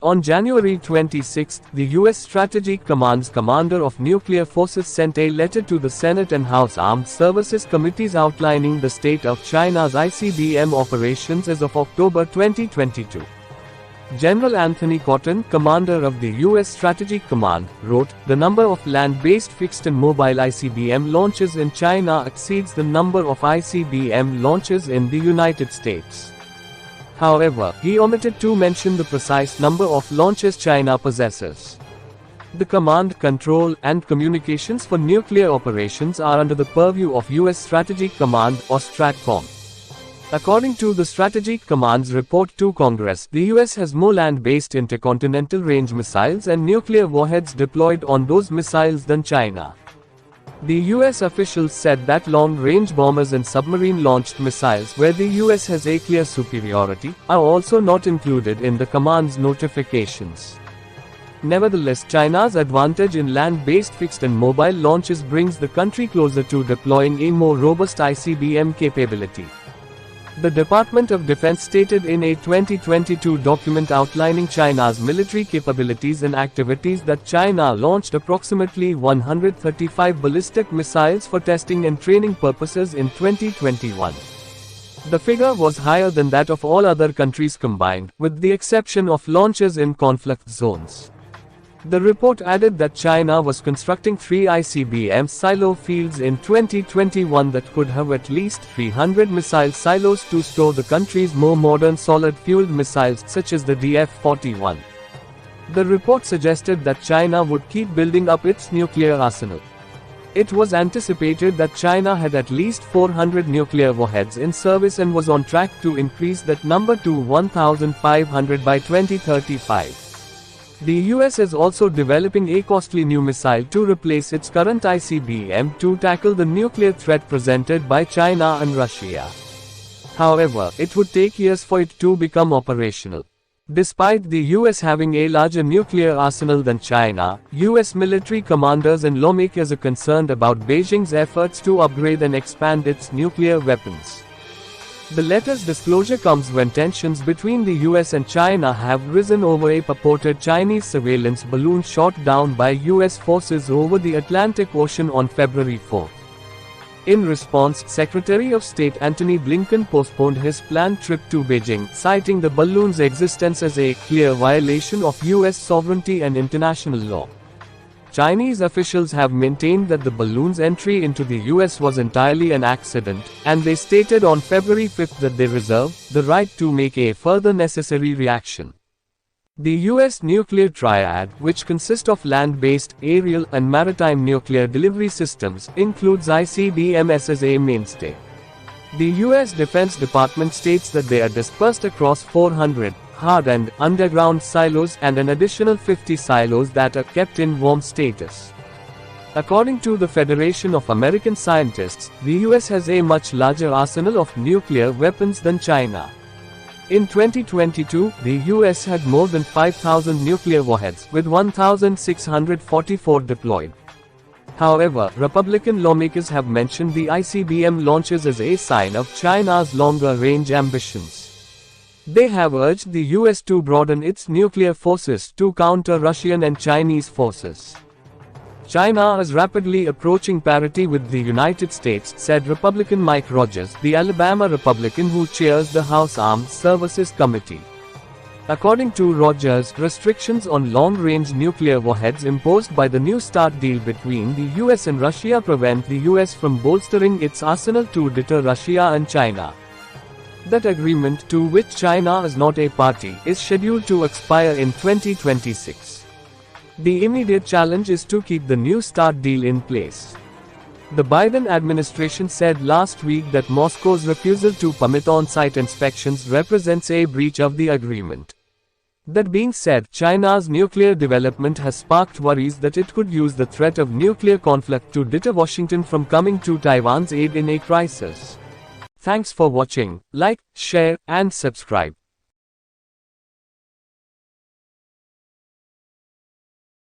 On January 26, the U.S. Strategic Command's Commander of Nuclear Forces sent a letter to the Senate and House Armed Services Committees outlining the state of China's ICBM operations as of October 2022. General Anthony Cotton, commander of the U.S. Strategic Command, wrote, "The number of land-based fixed and mobile ICBM launches in China exceeds the number of ICBM launches in the United States." However, he omitted to mention the precise number of launches China possesses. The command, control, and communications for nuclear operations are under the purview of U.S. Strategic Command, or STRATCOM. According to the Strategic Command's report to Congress, the U.S. has more land-based intercontinental range missiles and nuclear warheads deployed on those missiles than China. The U.S. officials said that long-range bombers and submarine-launched missiles, where the U.S. has a clear superiority, are also not included in the command's notifications. Nevertheless, China's advantage in land-based fixed and mobile launches brings the country closer to deploying a more robust ICBM capability. The Department of Defense stated in a 2022 document outlining China's military capabilities and activities that China launched approximately 135 ballistic missiles for testing and training purposes in 2021. The figure was higher than that of all other countries combined, with the exception of launches in conflict zones. The report added that China was constructing 3 ICBM silo fields in 2021 that could have at least 300 missile silos to store the country's more modern solid-fueled missiles such as the DF-41. The report suggested that China would keep building up its nuclear arsenal. It was anticipated that China had at least 400 nuclear warheads in service and was on track to increase that number to 1,500 by 2035. The US is also developing a costly new missile to replace its current ICBM to tackle the nuclear threat presented by China and Russia. However, it would take years for it to become operational. Despite the US having a larger nuclear arsenal than China, US military commanders and lawmakers are concerned about Beijing's efforts to upgrade and expand its nuclear weapons. The letter's disclosure comes when tensions between the US and China have risen over a purported Chinese surveillance balloon shot down by US forces over the Atlantic Ocean on February 4. In response, Secretary of State Antony Blinken postponed his planned trip to Beijing, citing the balloon's existence as a clear violation of US sovereignty and international law. Chinese officials have maintained that the balloon's entry into the US was entirely an accident, and they stated on February 5 that they reserve the right to make a further necessary reaction. The US nuclear triad, which consists of land-based, aerial, and maritime nuclear delivery systems, includes ICBMs as a mainstay. The US Defense Department states that they are dispersed across 400 hard and underground silos and an additional 50 silos that are kept in warm status. According to the Federation of American Scientists, the US has a much larger arsenal of nuclear weapons than China. In 2022, the US had more than 5,000 nuclear warheads, with 1,644 deployed. However, Republican lawmakers have mentioned the ICBM launches as a sign of China's longer-range ambitions. They have urged the US to broaden its nuclear forces to counter Russian and Chinese forces. China is rapidly approaching parity with the United States, said Republican Mike Rogers, the Alabama Republican who chairs the House Armed Services Committee. According to Rogers, restrictions on long-range nuclear warheads imposed by the New START deal between the US and Russia prevent the US from bolstering its arsenal to deter Russia and China. That agreement, to which China is not a party, is scheduled to expire in 2026. The immediate challenge is to keep the New START deal in place. The Biden administration said last week that Moscow's refusal to permit on-site inspections represents a breach of the agreement. That being said, China's nuclear development has sparked worries that it could use the threat of nuclear conflict to deter Washington from coming to Taiwan's aid in a crisis. Thanks for watching. Like, share, and subscribe.